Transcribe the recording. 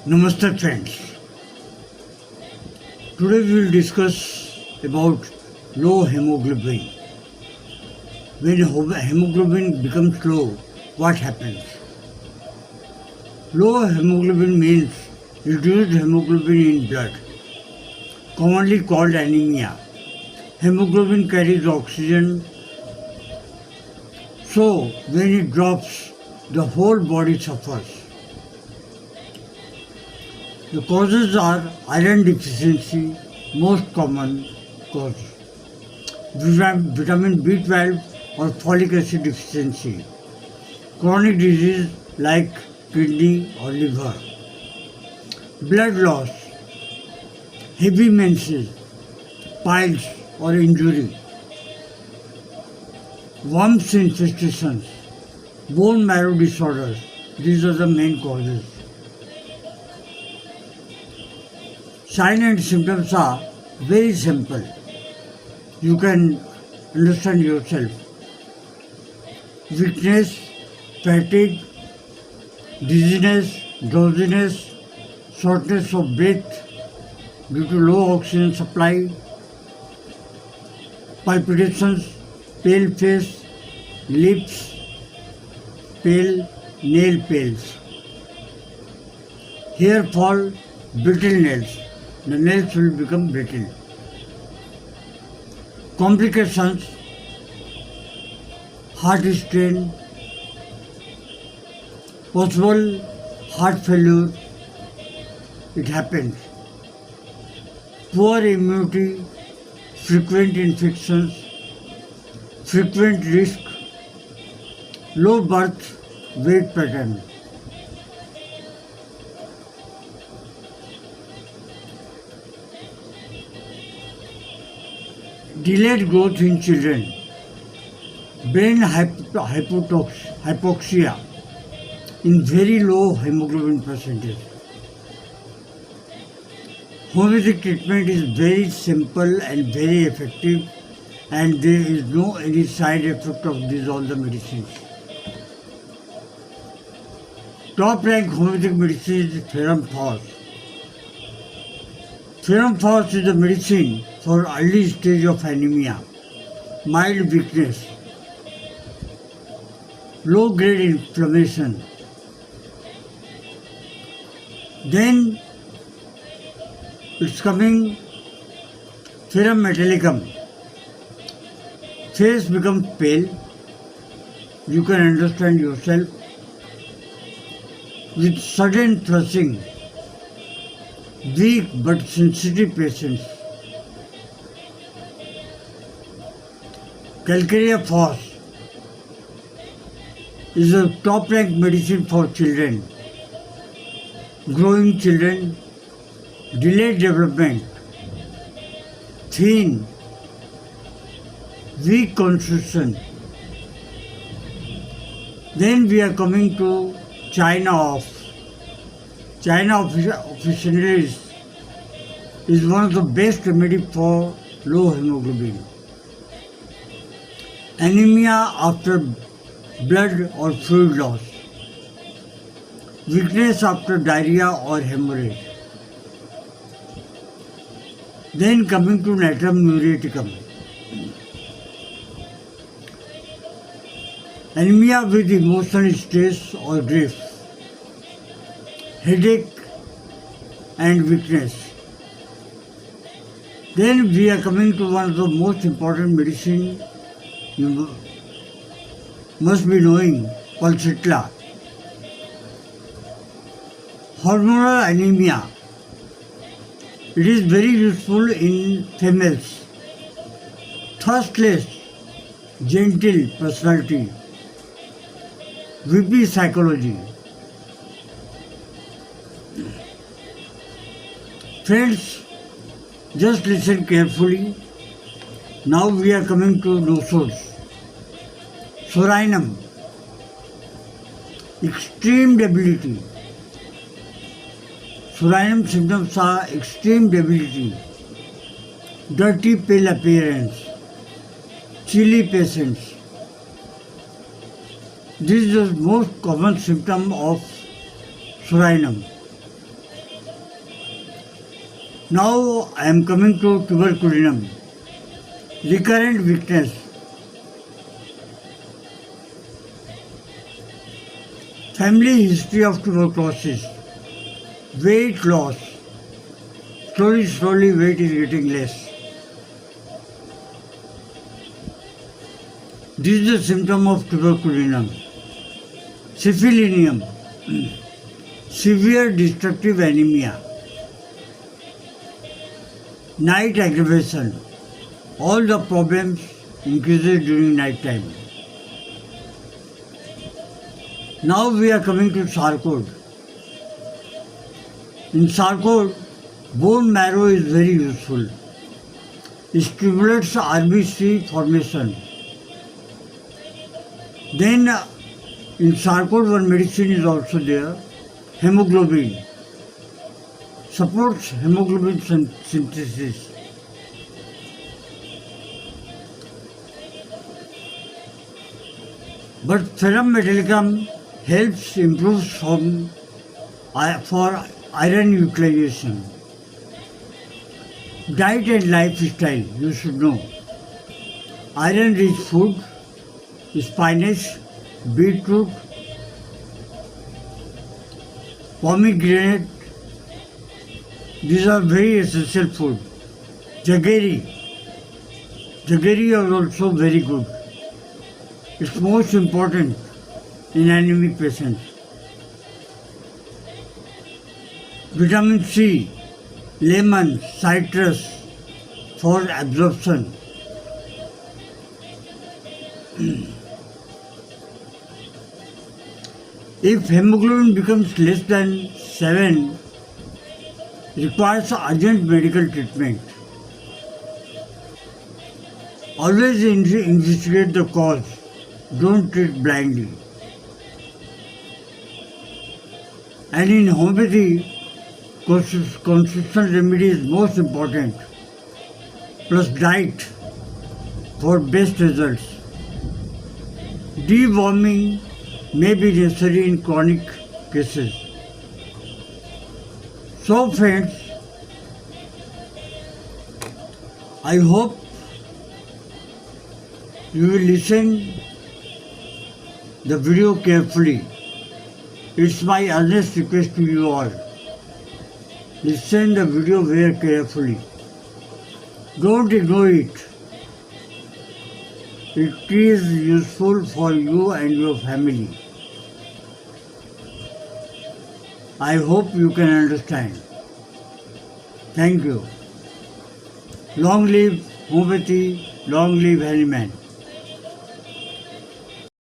Namaste friends. Today we will discuss about low hemoglobin. When hemoglobin becomes low, what happens? Low hemoglobin means reduced hemoglobin in blood, commonly called anemia. Hemoglobin carries oxygen, so when it drops, the whole body suffers. The causes are iron deficiency, most common cause, vitamin B12 or folic acid deficiency, chronic disease like kidney or liver, blood loss, heavy menses, piles or injury, worms infestations, bone marrow disorders. These are the main causes. Signs and symptoms are very simple. You can understand yourself. Weakness, fatigue, dizziness, drowsiness, shortness of breath due to low oxygen supply, palpitations, pale face, lips pale, nail pales, hair fall, brittle nails. The nails will become brittle. Complications, heart strain, possible heart failure, it happens. Poor immunity, frequent infections, frequent risk, low birth weight pattern. Delayed growth in children, brain hypoxia in very low hemoglobin percentage. Homeopathic treatment is very simple and very effective, and there is no any side effect of these all the medicines. Top rank homeopathic medicine is Ferrum Phos. Ferrum Phos is a medicine for early stage of anemia, mild weakness, low grade inflammation. Then it's coming Ferrum Metallicum. Face becomes pale. You can understand yourself. With sudden flushing, weak but sensitive patients. Calcarea Phos is a top-ranked medicine for children, growing children, delayed development, thin, weak constitution. Then we are coming to China of officinalis is one of the best remedy for low hemoglobin. Anemia after blood or fluid loss, weakness after diarrhea or hemorrhage. Then coming to Natrum muriaticum. Anemia with emotional stress or grief, headache and weakness. Then we are coming to one of the most important medicine you must be knowing, Pulsatilla. Hormonal anemia. It is very useful in females. Thirstless, gentle personality. VP psychology. Friends, just listen carefully. Now we are coming to nosodes. Sorinum, extreme debility. Sorinum symptoms are extreme debility, dirty pale appearance, chilly patience. This is the most common symptom of Sorinum. Now I am coming to tuberculinum. Recurrent weakness. Family history of tuberculosis. Weight loss. Slowly weight is getting less. This is the symptom of tuberculinum. Syphilinium. Severe destructive anemia. Night aggravation. All the problems increases during night time. Now we are coming to sarcode. In sarcode, bone marrow is very useful. It stimulates RBC formation. Then in sarcode one medicine is also there, hemoglobin. Supports hemoglobin synthesis. But Ferrum metallicum helps improve for iron utilization. Diet and lifestyle, you should know. Iron-rich food, spinach, beetroot, pomegranate, these are very essential food. Jaggery is also very good. It's most important in anemic patients. Vitamin C, lemon, citrus for absorption. If hemoglobin becomes less than 7, requires urgent medical treatment. Always investigate the cause. Don't treat blindly. And in homeopathy, consistent remedy is most important. Plus diet for best results. Deworming may be necessary in chronic cases. So friends, I hope you will listen the video carefully. It's my earnest request to you all. Listen the video very carefully. Don't ignore it. It is useful for you and your family. I hope you can understand. Thank you. Long live homeopathy, long live Hariman.